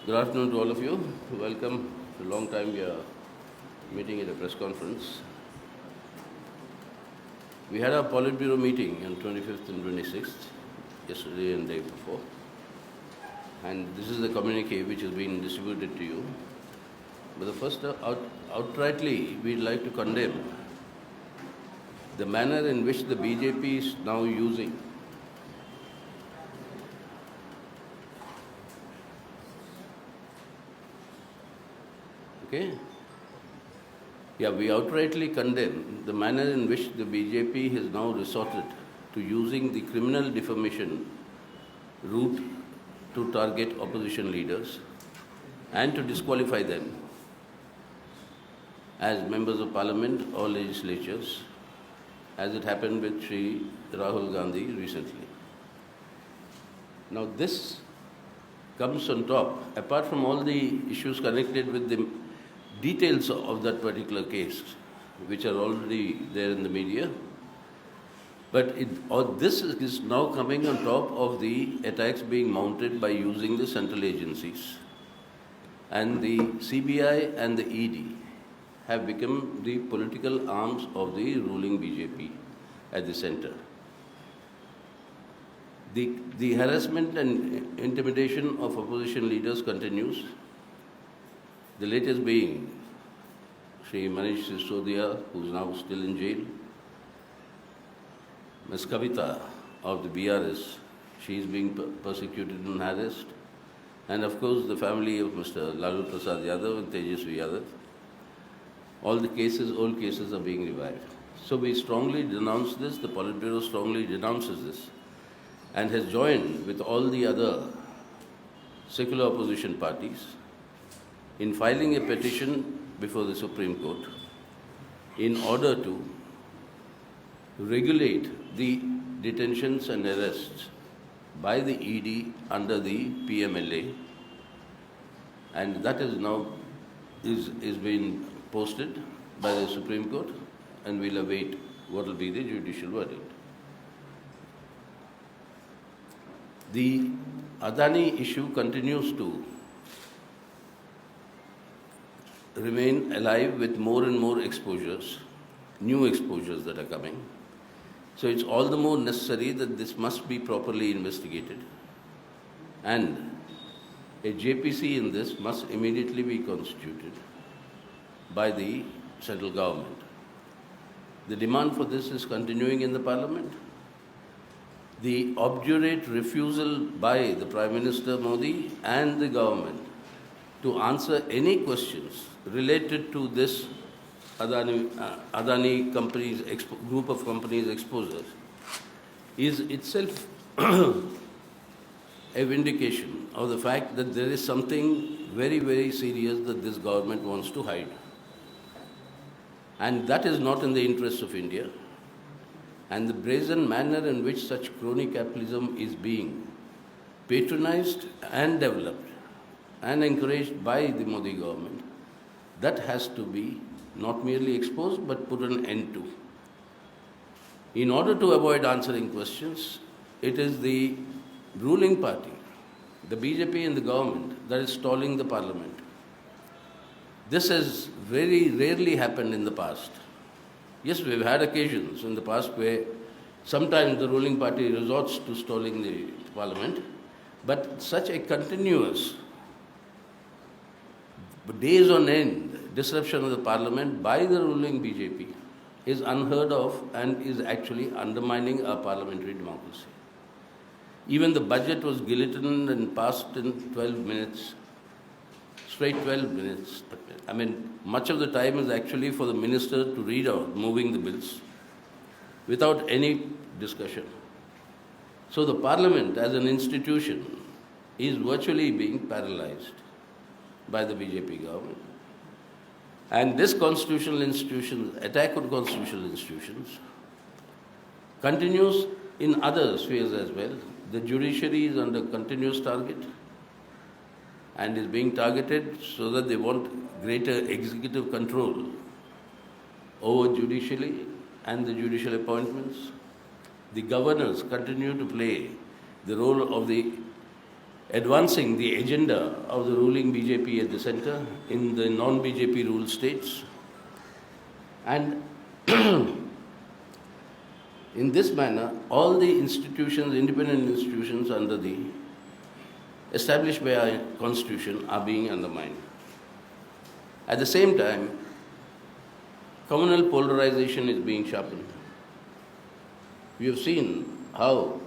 Good afternoon to all of you. Welcome. It's a long time we are meeting at a press conference. We had our Polit Bureau meeting on 25th and 26th, yesterday and the day before. And this is the communique which has been distributed to you. But the first, outrightly, we'd like to condemn the manner in which the BJP is now using we outrightly condemn the manner in which the BJP has now resorted to using the criminal defamation route to target opposition leaders and to disqualify them as members of parliament or legislatures, as it happened with Sri Rahul Gandhi recently. Now this comes on top, apart from all the issues connected with the details of that particular case, which are already there in the media. But this is now coming on top of the attacks being mounted by using the central agencies. And the CBI and the ED have become the political arms of the ruling BJP at the center. The harassment and intimidation of opposition leaders continues. The latest being Sri Manish Sisodia, who is now still in jail. Ms. Kavita of the BRS, she is being persecuted and harassed. And of course, the family of Mr. Lalu Prasad Yadav and Tejasvi Yadav. All the cases, old cases are being revived. So we strongly denounce this, the Polit Bureau strongly denounces this, and has joined with all the other secular opposition parties in filing a petition before the Supreme Court in order to regulate the detentions and arrests by the ED under the PMLA, and that is now is being posted by the Supreme Court, and we'll await what will be the judicial verdict. The Adani issue continues to remain alive with more and more exposures, new exposures that are coming. So it's all the more necessary that this must be properly investigated. And a JPC in this must immediately be constituted by the central government. The demand for this is continuing in the parliament. The obdurate refusal by the Prime Minister Modi and the government to answer any questions related to this Adani companies, group of companies exposures is itself a vindication of the fact that there is something very, very serious that this government wants to hide. And that is not in the interests of India. And the brazen manner in which such crony capitalism is being patronized and developed and encouraged by the Modi government, that has to be not merely exposed but put an end to. In order to avoid answering questions, it is the ruling party, the BJP and the government, that is stalling the parliament. This has very rarely happened in the past. Yes, we've had occasions in the past where sometimes the ruling party resorts to stalling the parliament, but such a continuous, days on end, disruption of the parliament by the ruling BJP is unheard of and is actually undermining our parliamentary democracy. Even the budget was guillotined and passed in 12 minutes, straight 12 minutes. I mean, much of the time is actually for the minister to read out, moving the bills, without any discussion. So the parliament as an institution is virtually being paralyzed by the BJP government. And this constitutional institution, attack on constitutional institutions, continues in other spheres as well. The judiciary is under continuous target and is being targeted so that they want greater executive control over judiciary and the judicial appointments. The governors continue to play the role of the advancing the agenda of the ruling BJP at the center in the non-BJP ruled states. And in this manner, all the institutions, independent institutions established by our constitution are being undermined. At the same time, communal polarization is being sharpened. We have seen how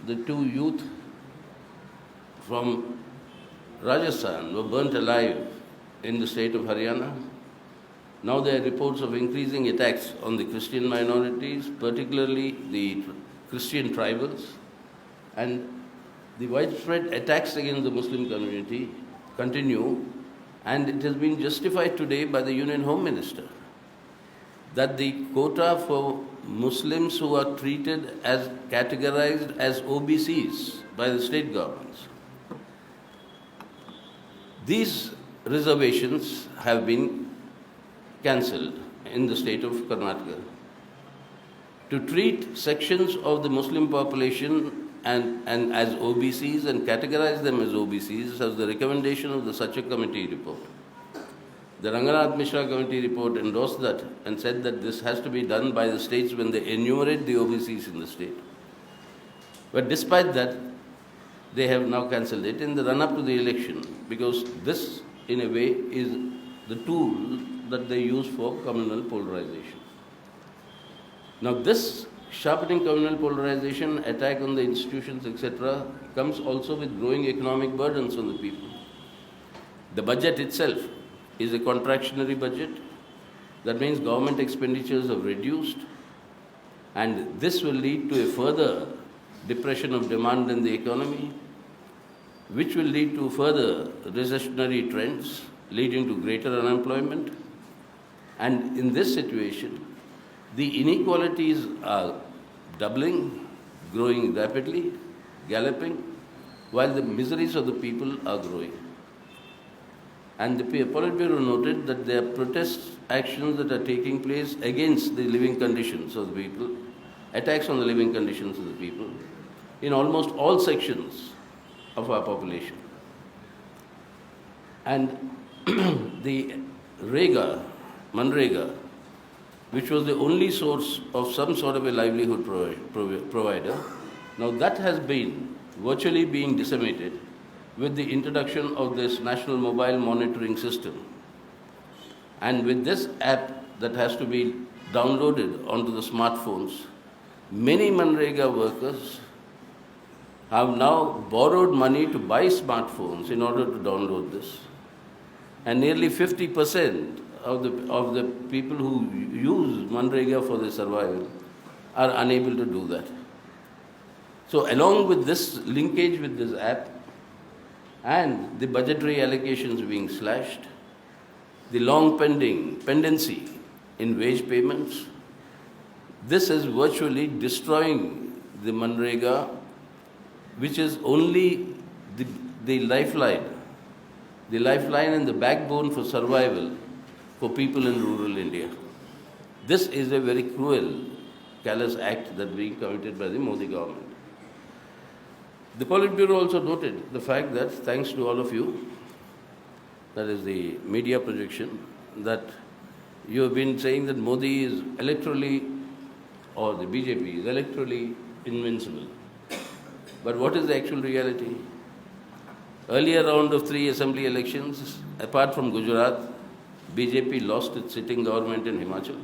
the two youth from Rajasthan were burnt alive in the state of Haryana. Now there are reports of increasing attacks on the Christian minorities, particularly the Christian tribals, and the widespread attacks against the Muslim community continue, and it has been justified today by the Union Home Minister that the quota for Muslims who are treated as categorized as OBCs by the state governments. These reservations have been cancelled in the state of Karnataka. To treat sections of the Muslim population and as OBCs and categorize them as OBCs as the recommendation of the Sachak Committee report. The Ranganath Mishra Committee report endorsed that and said that this has to be done by the states when they enumerate the OBCs in the state. But despite that, they have now cancelled it in the run-up to the election, because this, in a way, is the tool that they use for communal polarization. Now this sharpening communal polarization, attack on the institutions, etc., comes also with growing economic burdens on the people. The budget itself is a contractionary budget. That means government expenditures have reduced, and this will lead to a further depression of demand in the economy, which will lead to further recessionary trends, leading to greater unemployment. And in this situation, the inequalities are doubling, growing rapidly, galloping, while the miseries of the people are growing. And the Polit Bureau noted that there are protest actions that are taking place against the living conditions of the people, attacks on the living conditions of the people, in almost all sections of our population. And the Manrega, which was the only source of some sort of a livelihood provider, now that has been virtually being decimated with the introduction of this national mobile monitoring system. And with this app that has to be downloaded onto the smartphones, many Manrega workers have now borrowed money to buy smartphones in order to download this. And nearly 50% of the people who use Manrega for their survival are unable to do that. So along with this linkage with this app and the budgetary allocations being slashed, the long pendency in wage payments, this is virtually destroying the Manrega, which is only the lifeline and the backbone for survival for people in rural India. This is a very cruel, callous act that is being committed by the Modi government. The Polit Bureau also noted the fact that, thanks to all of you, that is the media projection, that you have been saying that Modi is electorally, or the BJP is electorally invincible. But what is the actual reality? Earlier round of 3 assembly elections, apart from Gujarat, BJP lost its sitting government in Himachal.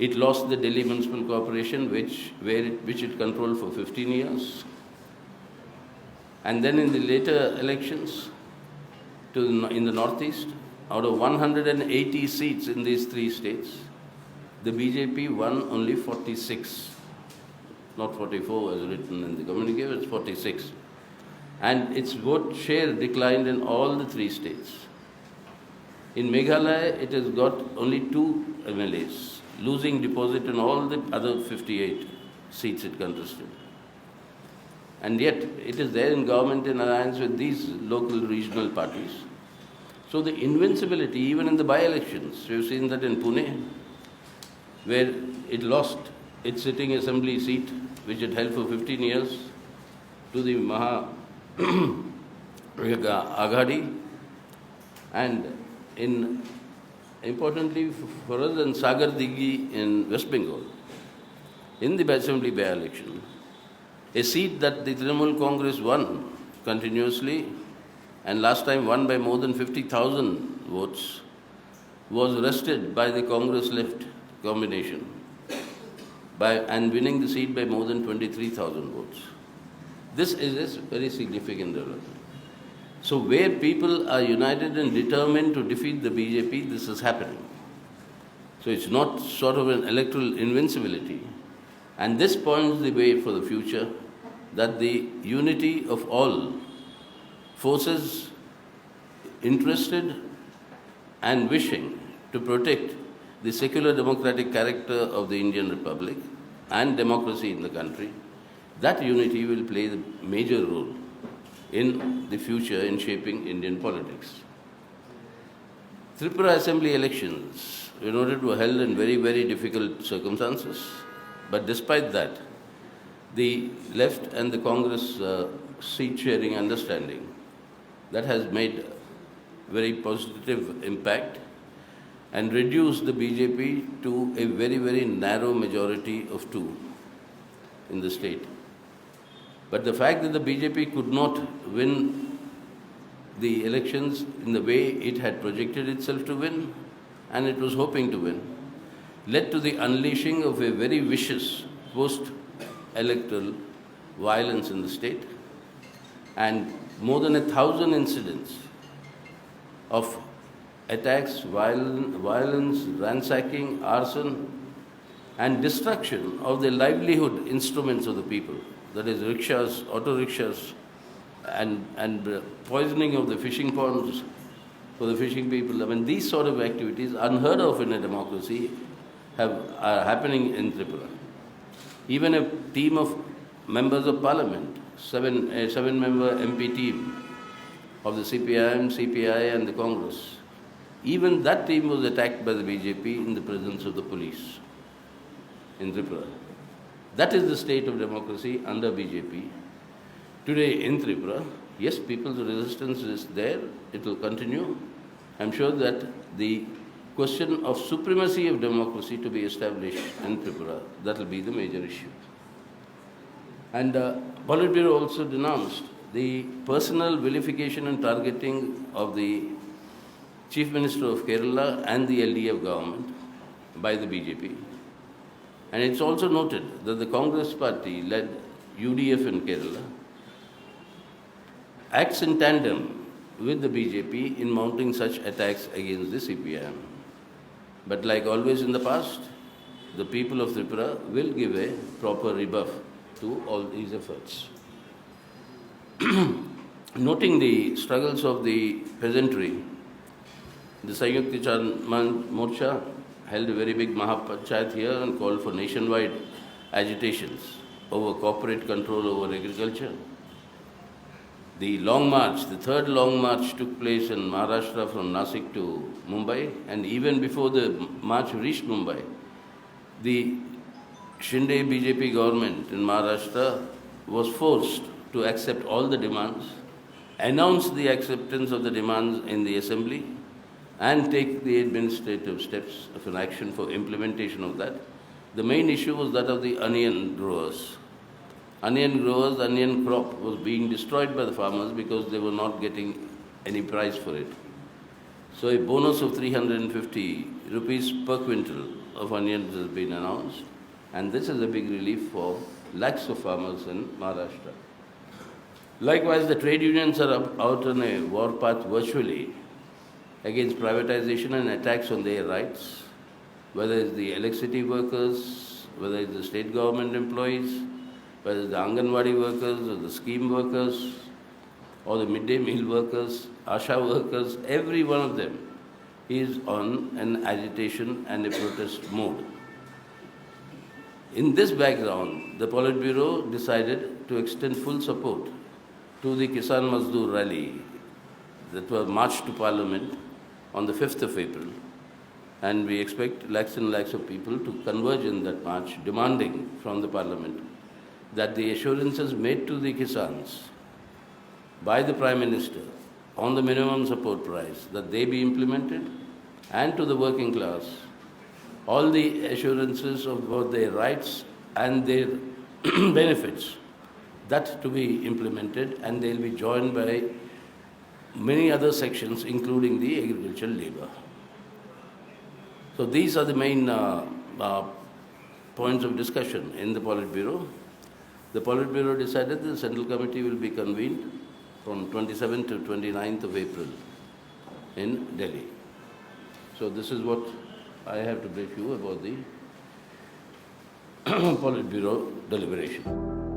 It lost the Delhi Municipal Corporation, which it controlled for 15 years. And then in the later elections in the Northeast, out of 180 seats in these 3 states, the BJP won only 46. Not 44 as written in the communique, it's 46. And its vote share declined in all the 3 states. In Meghalaya, it has got only 2 MLAs, losing deposit in all the other 58 seats it contested. And yet, it is there in government in alliance with these local regional parties. So the invincibility, even in the by-elections, we've seen that in Pune, where it lost its sitting assembly seat, which it held for 15 years, to the Aghadi, and importantly for us in Sagar Dighi in West Bengal, in the assembly by-election, a seat that the Trinamool Congress won continuously and last time won by more than 50,000 votes, was wrested by the Congress left combination and winning the seat by more than 23,000 votes. This is a very significant development. So where people are united and determined to defeat the BJP, this is happening. So it's not sort of an electoral invincibility. And this points the way for the future, that the unity of all forces interested and wishing to protect the secular democratic character of the Indian Republic and democracy in the country, that unity will play the major role in the future in shaping Indian politics. Tripura Assembly elections were noted were held in very, very difficult circumstances, but despite that, the left and the Congress seat-sharing understanding that has made very positive impact and reduced the BJP to a very, very narrow majority of 2 in the state. But the fact that the BJP could not win the elections in the way it had projected itself to win, and it was hoping to win, led to the unleashing of a very vicious post-electoral violence in the state, and more than 1,000 incidents of attacks, violence, ransacking, arson, and destruction of the livelihood instruments of the people, that is rickshaws, auto rickshaws, and poisoning of the fishing ponds for the fishing people. I mean, these sort of activities, unheard of in a democracy, are happening in Tripura. Even a team of members of parliament, a 7-member MP team of the CPIM, CPI and the Congress, even that team was attacked by the BJP in the presence of the police in Tripura. That is the state of democracy under BJP. Today in Tripura, yes, people's resistance is there, it will continue. I'm sure that the question of supremacy of democracy to be established in Tripura, that will be the major issue. And Polit Bureau also denounced the personal vilification and targeting of the Chief Minister of Kerala and the LDF government by the BJP. And it's also noted that the Congress party led UDF in Kerala acts in tandem with the BJP in mounting such attacks against the CPIM. But like always in the past, the people of Tripura will give a proper rebuff to all these efforts. Noting the struggles of the peasantry, the Sanyukta Kisan Morcha held a very big Mahapanchayat here and called for nationwide agitations over corporate control over agriculture. The long march, the third long march took place in Maharashtra from Nasik to Mumbai, and even before the march reached Mumbai, the Shinde BJP government in Maharashtra was forced to accept all the demands, announce the acceptance of the demands in the assembly, and take the administrative steps of an action for implementation of that. The main issue was that of the onion growers. Onion crop was being destroyed by the farmers because they were not getting any price for it. So a bonus of 350 rupees per quintal of onions has been announced, and this is a big relief for lakhs of farmers in Maharashtra. Likewise, the trade unions are out on a warpath virtually against privatization and attacks on their rights, whether it's the electricity workers, whether it's the state government employees, whether it's the Anganwadi workers or the scheme workers or the midday meal workers, Asha workers, every one of them is on an agitation and a protest mode. In this background, the Polit Bureau decided to extend full support to the Kisan Mazdoor rally that was marched to Parliament on the 5th of April. And we expect lakhs and lakhs of people to converge in that march, demanding from the Parliament that the assurances made to the Kisans by the Prime Minister on the minimum support price, that they be implemented, and to the working class, all the assurances of both their rights and their benefits, that to be implemented, and they'll be joined by many other sections, including the agricultural labor. So these are the main points of discussion in the Polit Bureau. The Polit Bureau decided the Central Committee will be convened from 27th to 29th of April in Delhi. So this is what I have to brief you about the Polit Bureau deliberation.